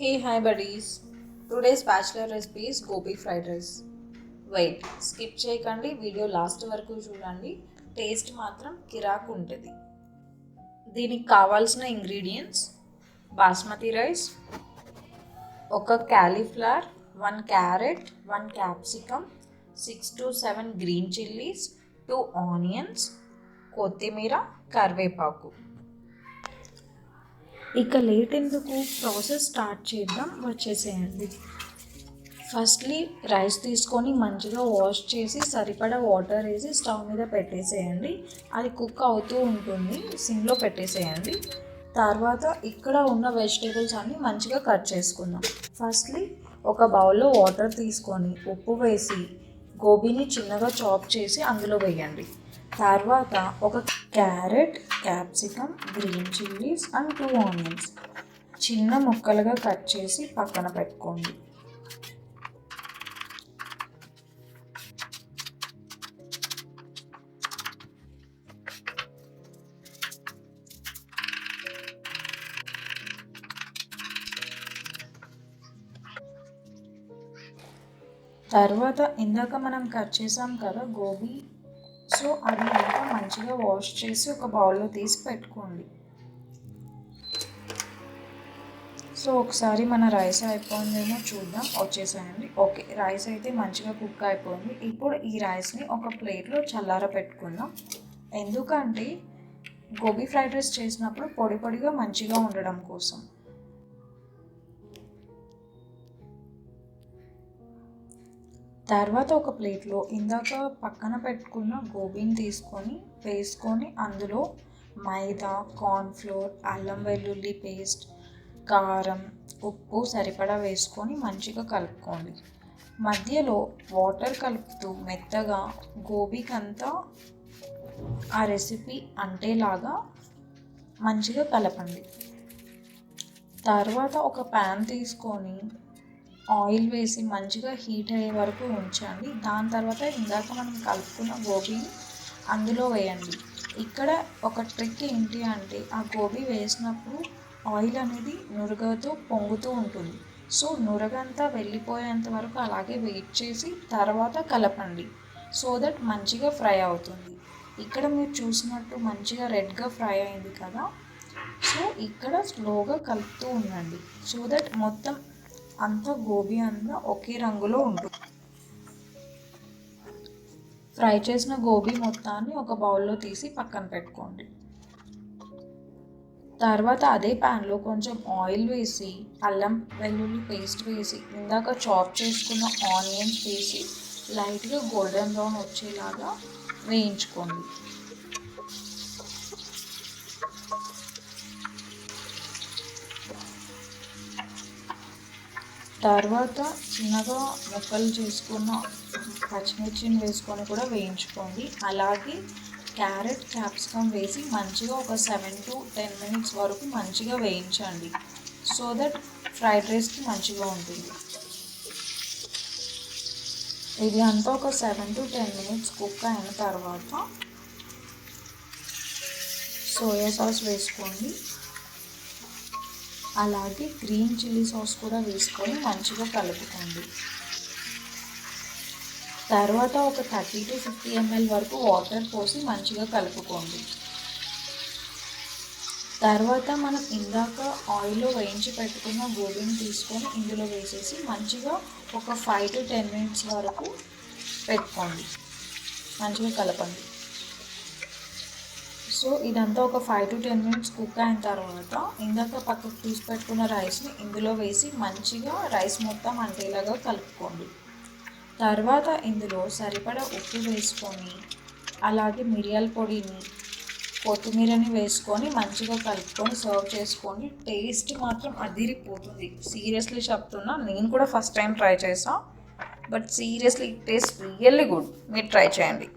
Hey, hi buddies. Today's bachelor recipe is gobi fried rice. Wait skip చేయకండి, video last వరకు చూడండి. Taste మాత్రం కిరాకు ఉంటుంది. దీనికి కావాల్సిన ఇంగ్రీడియంట్స్: బాస్మతి రైస్, ఒక cauliflower, 1 carrot, 1 capsicum, 6 to 7 green chillies, 2 onions, కొత్తిమీర, కరివేపాకు. ఇక లేట్ ఎందుకు, ప్రాసెస్ స్టార్ట్ చేద్దాం, వచ్చేసేయండి. ఫస్ట్లీ రైస్ తీసుకొని మంచిగా వాష్ చేసి సరిపడా వాటర్ వేసి స్టవ్ మీద పెట్టేసేయండి. అది కుక్ అవుతూ ఉంటుంది, సిమ్లో పెట్టేసేయండి. తర్వాత ఇక్కడ ఉన్న వెజిటేబుల్స్ అన్నీ మంచిగా కట్ చేసుకుందాం. ఫస్ట్లీ ఒక బౌల్లో వాటర్ తీసుకొని ఉప్పు వేసి గోబీని చిన్నగా చాప్ చేసి అందులో వేయండి. తర్వాత ఒక carrot, capsicum, green chillies and 2 onions చిన్న ముక్కలుగా కట్ చేసి పక్కన పెట్టుకోండి. తర్వాత ఇందాక మనం కట్ చేసాం కదా గోబీ, సో అది అంతా మంచిగా వాష్ చేసి ఒక బౌల్లో తీసి పెట్టుకోండి. సో ఒకసారి మన రైస్ అయిపోయిందేమో చూద్దాం, వచ్చేసాయండి. ఓకే, రైస్ అయితే మంచిగా కుక్ అయిపోయింది. ఇప్పుడు ఈ రైస్ని ఒక ప్లేట్లో చల్లార పెట్టుకుందాం. ఎందుకంటే గోబీ ఫ్రైడ్ రైస్ చేసినప్పుడు పొడి పొడిగా మంచిగా ఉండడం కోసం. తర్వాత ఒక ప్లేట్లో ఇందాక పక్కన పెట్టుకున్న గోబీని వేసుకొని అందులో మైదా, కార్న్ఫ్లోర్, అల్లం వెల్లుల్లి పేస్ట్, కారం, ఉప్పు సరిపడా వేసుకొని మంచిగా కలుపుకోండి. మధ్యలో వాటర్ కలుపుతూ మెత్తగా గోబీకంతా ఆ రెసిపీ అంటేలాగా మంచిగా కలపండి. తర్వాత ఒక ప్యాన్ తీసుకొని ఆయిల్ వేసి మంచిగా హీట్ అయ్యే వరకు ఉంచండి. దాని తర్వాత ఇందాక మనం కలుపుకున్న గోబీని అందులో వేయండి. ఇక్కడ ఒక ట్రిక్ ఏంటి అంటే, ఆ గోబీ వేసినప్పుడు ఆయిల్ అనేది నురగతో పొంగుతూ ఉంటుంది. సో నురగంతా వెళ్ళిపోయేంత వరకు అలాగే వెయిట్ చేసి తర్వాత కలపండి, సో దట్ మంచిగా ఫ్రై అవుతుంది. ఇక్కడ మీరు చూసినట్టు మంచిగా రెడ్గా ఫ్రై అయింది కదా. సో ఇక్కడ స్లోగా కలుపుతూ ఉండండి, సో దట్ మొత్తం అంతా గోబీ అంతా ఒకే రంగులో ఉంటుంది. ఫ్రై చేసిన గోబీ మొత్తాన్ని ఒక బౌల్లో తీసి పక్కన పెట్టుకోండి. తర్వాత అదే ప్యాన్లో కొంచెం ఆయిల్ వేసి అల్లం వెల్లుల్లి పేస్ట్ వేసి ఇందాక చాప్ చేసుకున్న ఆనియన్స్ వేసి లైట్గా గోల్డెన్ బ్రౌన్ వచ్చేలాగా వేయించుకోండి. తర్వాత చిన్నగా ముక్కలు చేసుకున్న పచ్చిమిర్చిని వేసుకొని కూడా వేయించుకోండి. అలాగే క్యారెట్, క్యాప్సికమ్ వేసి మంచిగా ఒక 7 to 10 minutes వరకు మంచిగా వేయించండి, సో దట్ ఫ్రైడ్ రైస్కి మంచిగా ఉంటుంది. ఇది అంతా ఒక 7 to 10 minutes కుక్ అయిన తర్వాత సోయా సాస్ వేసుకోండి. అలాగే గ్రీన్ చిల్లీ సాస్ కూడా వేసుకొని మంచిగా కలుపుకోండి. తర్వాత ఒక 30 to 50 ml వరకు వాటర్ పోసి మంచిగా కలుపుకోండి. తర్వాత మనం ఇందాక ఆయిల్లో వేయించి పెట్టుకున్న గోబీని తీసుకొని ఇందులో వేసేసి మంచిగా ఒక 5 to 10 minutes వరకు పెట్టుకోండి, మంచిగా కలపండి. సో ఇదంతా ఒక 5 to 10 minutes కుక్ అయిన తర్వాత ఇందాక పక్కకు తీసి పెట్టుకున్న రైస్ని ఇందులో వేసి మంచిగా రైస్ మొత్తం అంటేలాగా కలుపుకోండి. తర్వాత ఇందులో సరిపడా ఉప్పు వేసుకొని అలాగే మిరియాల పొడిని, కొత్తిమీరని వేసుకొని మంచిగా కలుపుకొని సర్వ్ చేసుకోండి. టేస్ట్ మాత్రం అదిరిపోతుంది, సీరియస్లీ చెప్తున్నా. నేను కూడా ఫస్ట్ టైం ట్రై చేసాను, but seriously it taste really good. మీరు ట్రై చేయండి.